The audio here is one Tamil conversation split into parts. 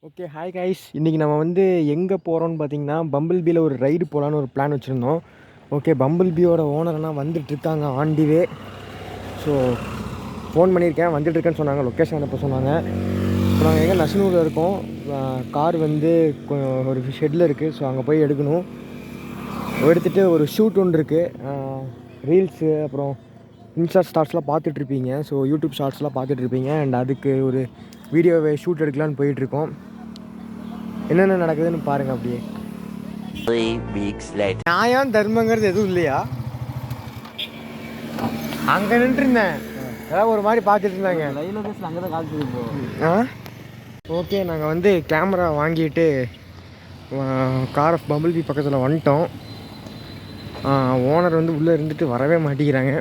ஓகே ஹாய் கைஸ், இன்றைக்கி நம்ம வந்து எங்கே போகிறோன்னு பார்த்தீங்கன்னா பம்பிள்பீயில் ஒரு ரைடு போகலான்னு ஒரு பிளான் வச்சுருந்தோம். ஓகே, பம்பிள்பீயோட ஓனர்லாம் வந்துட்டுருக்காங்க on the way. So phone பண்ணியிருக்கேன், வந்துட்டுருக்கேன்னு சொன்னாங்க, லொக்கேஷன் அனுப்ப சொன்னாங்க. இப்போ நாங்கள் எங்கே நசனூரில் இருக்கோம். கார் வந்து ஒரு ஷெட்டில் இருக்குது. ஸோ அங்கே போய் எடுக்கணும். எடுத்துகிட்டு ஒரு ஷூட் ஒன்று இருக்குது. ரீல்ஸு அப்புறம் இன்ஸ்டா ஷார்ட்ஸ்லாம் பார்த்துட்ருப்பீங்க. ஸோ யூடியூப் ஷார்ட்ஸ்லாம் பார்த்துட்ருப்பீங்க. அண்ட் அதுக்கு ஒரு வீடியோவை ஷூட் எடுக்கலான்னு போயிட்டுருக்கோம். என்னென்ன நடக்குதுன்னு பாருங்கள். அப்படியே 3 weeks later. நியாயம் தர்மங்கிறது எதுவும் இல்லையா? அங்கே நின்றுருந்தேன், ஏதாவது ஒரு மாதிரி பார்த்துட்டு இருந்தாங்க. லைவ் லொகேஷன் அங்கே தான் காமிச்சிருப்போம். ஓகே, நாங்கள் வந்து கேமரா வாங்கிட்டு கார் ஆஃப் பம்பிள்பீ பக்கத்தில் வந்துட்டோம். ஓனர் வந்து உள்ளே இருந்துட்டு வரவே மாட்டேங்கிறாங்க.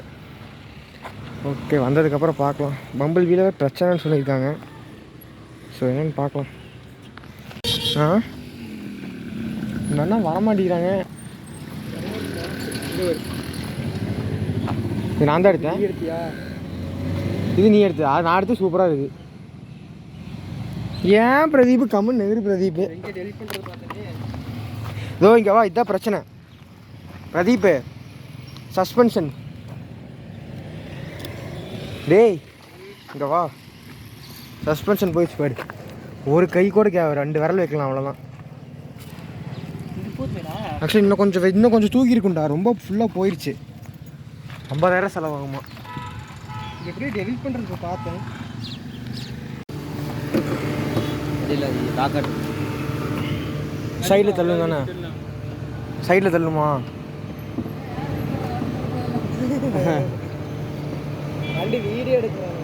ஓகே, வந்ததுக்கப்புறம் பார்க்கலாம். பம்பிள்பீயில் பிரச்சனைன்னு சொல்லியிருக்காங்க. ஸோ என்னென்னு பார்க்கலாம். என்னன்னா வரமாட்டேங்கிறாங்க. இது நான் தான் எடுத்தேன். இது நீ எடுத்து, அது நான் எடுத்து சூப்பராக இருக்குது. ஏன் பிரதீப் கம்மன் நெகிரி பிரதீப் இதோ இங்கே வா. இதுதான் பிரச்சனை பிரதீப், சஸ்பென்ஷன். டேய் இங்கே வா, சஸ்பென்ஷன் போயிடுச்சு பாரு. ஒரு கை கூட 2 விரல் வைக்கலாம், அவ்வளோதான். ஆக்சுவலி இன்னும் கொஞ்சம் தூக்கி இருக்குண்டா. ரொம்ப ஃபுல்லாக போயிடுச்சு. 50,000 செலவாகுமா? எப்படி டெலிட் பண்ணுறது பார்த்தேன். சைடில் தள்ளுங்க தானே, சைடில் தள்ளுமா? வண்டி வீடியோ எடுக்கிறாங்க,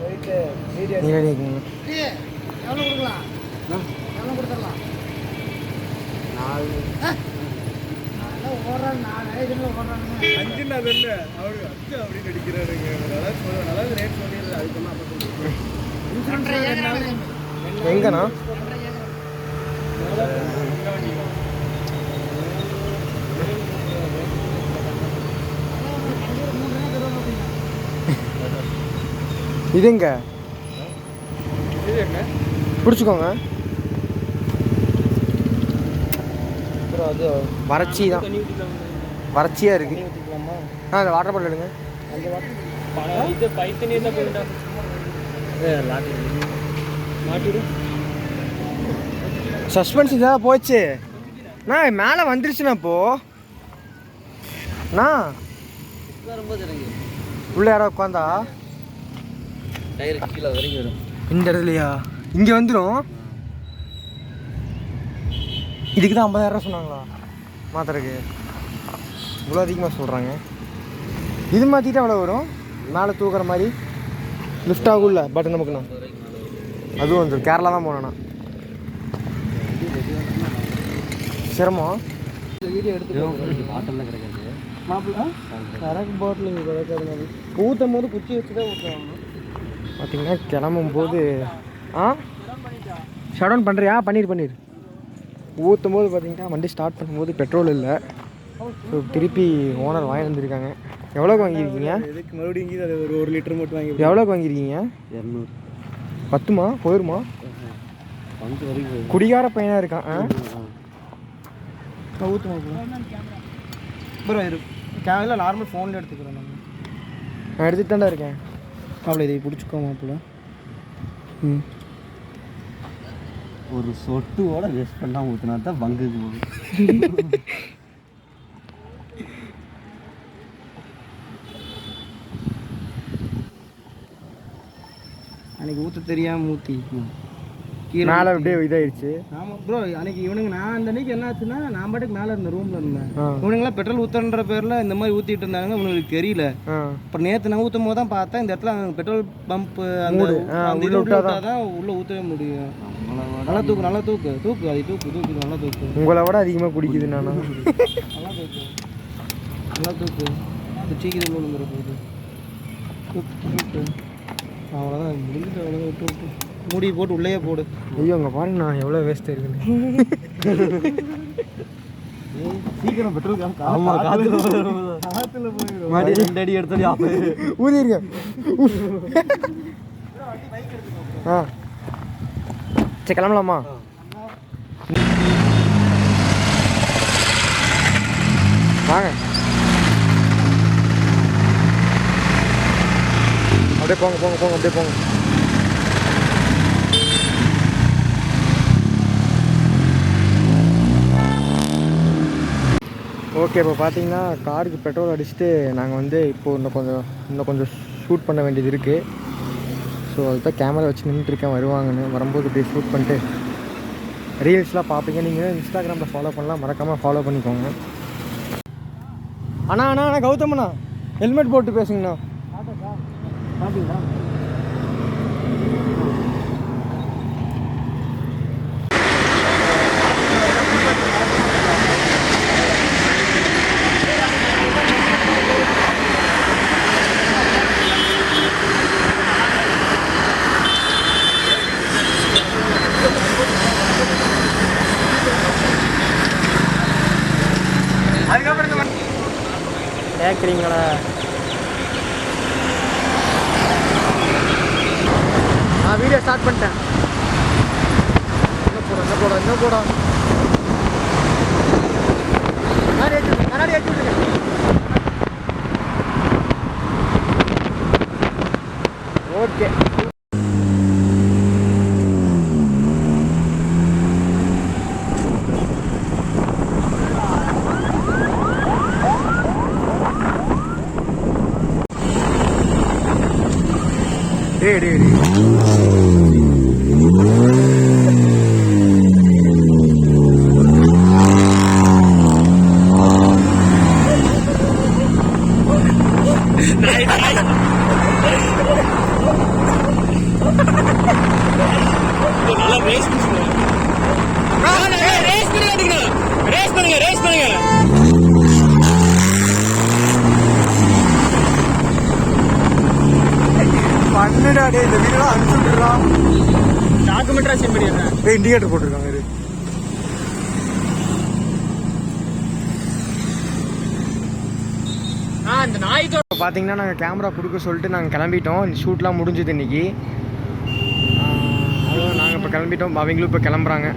போயிட்டு வீடியோ எடுக்கணும். எவ்வளோ கொடுக்கலாம்? எவ்வளோ கொடுத்துடலாம்? 4 ஓடுறாங்க, 4 இதில் ஓடுறாங்க. 5 அது இல்லை, அவரு 5 அப்படின்னு அடிக்கிறாருங்க. நல்லா ரேட் சொல்லிடுறது. அதுக்கு எங்கண்ணா? இதுங்க பிடிச்சிக்கோங்க. அது வறட்சி தான், வறட்சியாக இருக்குது. அந்த வாட்டர் பாட்டில் எடுங்க. சஸ்பென்ஸ் இதாக போச்சு. நான் மேலே வந்துருச்சுண்ணா. இப்போண்ணா உள்ள யாரோ உட்காந்தா கீழே வரைக்கும் வரும். இந்த இடத்துலையா? இங்கே வந்துடும். இதுக்கு தான் 50,000 சொன்னாங்களா மாத்திரக்கு? இவ்வளோ அதிகமாக சொல்கிறாங்க. இது மாற்றிட்டு அவ்வளோ வரும். மேலே தூக்குற மாதிரி லிஃப்ட் ஆகும்ல பட் நமக்குண்ணா. அதுவும் வந்துடும். கேரளா தான் போனேண்ணா. சிரமம். வீடியோ எடுத்து பாட்டெல்லாம் கிடைக்காது. கரெக்ட் பாட்டில் இங்கே கிடைக்காது. ஊற்றும் போது குச்சி வச்சு தான் ஊற்றுவாங்க. பார்த்தீங்கன்னா கிளம்பும் போது ஷட் டவுன் பண்ணுறியா? பண்ணிடு. ஊற்றும் போது பார்த்தீங்கன்னா வண்டி ஸ்டார்ட் பண்ணும்போது பெட்ரோல் இல்லை. ஸோ திருப்பி ஓனர் வாங்கி வந்துருக்காங்க. எவ்வளோக்கு வாங்கியிருக்கீங்க? இதுக்கு மறுபடியும் இங்கே அது ஒரு 1 லிட்டர் மட்டும் வாங்கி. எவ்வளோக்கு வாங்கியிருக்கீங்க? 200. பத்துமா? போயிருமா? குடிகார பையனாக இருக்கான். ஊற்றுமா ப்ரோ? கேமரா நார்மல் ஃபோனில் எடுத்துக்கிறேன். நான் எடுத்துகிட்டு தாண்டா இருக்கேன். அவ்வளோ இதை பிடிச்சிக்கோ மாப்பிள்ள. ஒரு சொட்டுவோட வேஸ்ட் பண்ணாமல் ஊற்றினா தான் பங்குக்கு போகும். அன்றைக்கி ஊற்ற தெரியாமல் ஊற்றி கீழே மேலே அப்படியே இதாகிடுச்சு. ஆமாம் ப்ரோ, அன்றைக்கி இவனுங்க நான் அந்த அன்றைக்கி என்ன ஆச்சுன்னா, நான் பாட்டுக்கு மேலே இருந்தேன், ரூமில் இருந்தேன். இவனுங்களாம் பெட்ரோல் ஊற்றுன்ற பேரில் இந்த மாதிரி ஊற்றிட்டு இருந்தாங்க. இவனுக்கு தெரியல. அப்புறம் நேற்று நான் ஊற்றும் போது தான் பார்த்தேன், இந்த இடத்துல பெட்ரோல் பம்ப்பு அந்த இது விட்டால் தான் உள்ளே ஊற்றவே முடியும். நல்லா தூக்கு, நல்லா தூக்கு, அது தூக்கு நல்லா தூக்கு. உங்களை விட அதிகமாக குடிக்குது. நானா நல்லா தூக்கு சீக்கிரம் போகுது. தூக்கு அவ்வளோதான், முடிஞ்சிட்டு அவ்வளோதான். விட்டு மூடி போட்டு உள்ளேயே போடு. ஐயோ அங்கே பாருங்க, நான் எவ்வளோ வேஸ்ட்டாக இருக்குன்னு. சீக்கிரம் பெட்ரோல் காசு. ஆமாம், காற்றுல போயிடும். மறுபடியும் 2 அடி எடுத்தாலே ஊதிருங்க. சரி கிளம்பலாமா? வாங்க அப்படியே போங்க போங்க போங்க அப்படியே போங்க. ஓகே, இப்போ பார்த்தீங்கன்னா காருக்கு பெட்ரோல் அடிச்சுட்டு நாங்கள் வந்து இப்போது இன்னும் கொஞ்சம் ஷூட் பண்ண வேண்டியது இருக்குது. ஸோ அதுதான் கேமரா வச்சு நின்றுட்டுருக்கேன், வருவாங்கன்னு. வரும்போது இப்படி ஷூட் பண்ணிட்டு ரீல்ஸ்லாம் பார்ப்பீங்க. நீங்கள் இன்ஸ்டாகிராமில் ஃபாலோ பண்ணலாம், மறக்காமல் ஃபாலோ பண்ணிக்கோங்க. அண்ணா அண்ணா அண்ணா கௌதமண்ணா, ஹெல்மெட் போட்டு பேசுங்கண்ணா. பார்த்தீங்களா? கேட்குறீங்களா? நான் வீடியோ ஸ்டார்ட் பண்ணிட்டேன். என்ன போட கண்ணாடி ஏற்றி விட்டுருங்க. ஓகே, டே பண்ணுடா டே, இந்த வீடியோலாம் அனுப்பிச்சு விட்டுறான். டாக்குமெண்ட்ரா சென்ட் பண்ணிடுறேன். இண்டிகேட்டர் போட்டிருக்காங்க. இது இந்த நாய்க்கு பார்த்தீங்கன்னா நாங்கள் கேமரா கொடுக்க சொல்லிட்டு நாங்கள் கிளம்பிட்டோம். இந்த ஷூட்லாம் முடிஞ்சுது இன்றைக்கி. அவ்வளோ நாங்கள் இப்போ கிளம்பிட்டோம், அவங்களும் இப்போ கிளம்புறாங்க.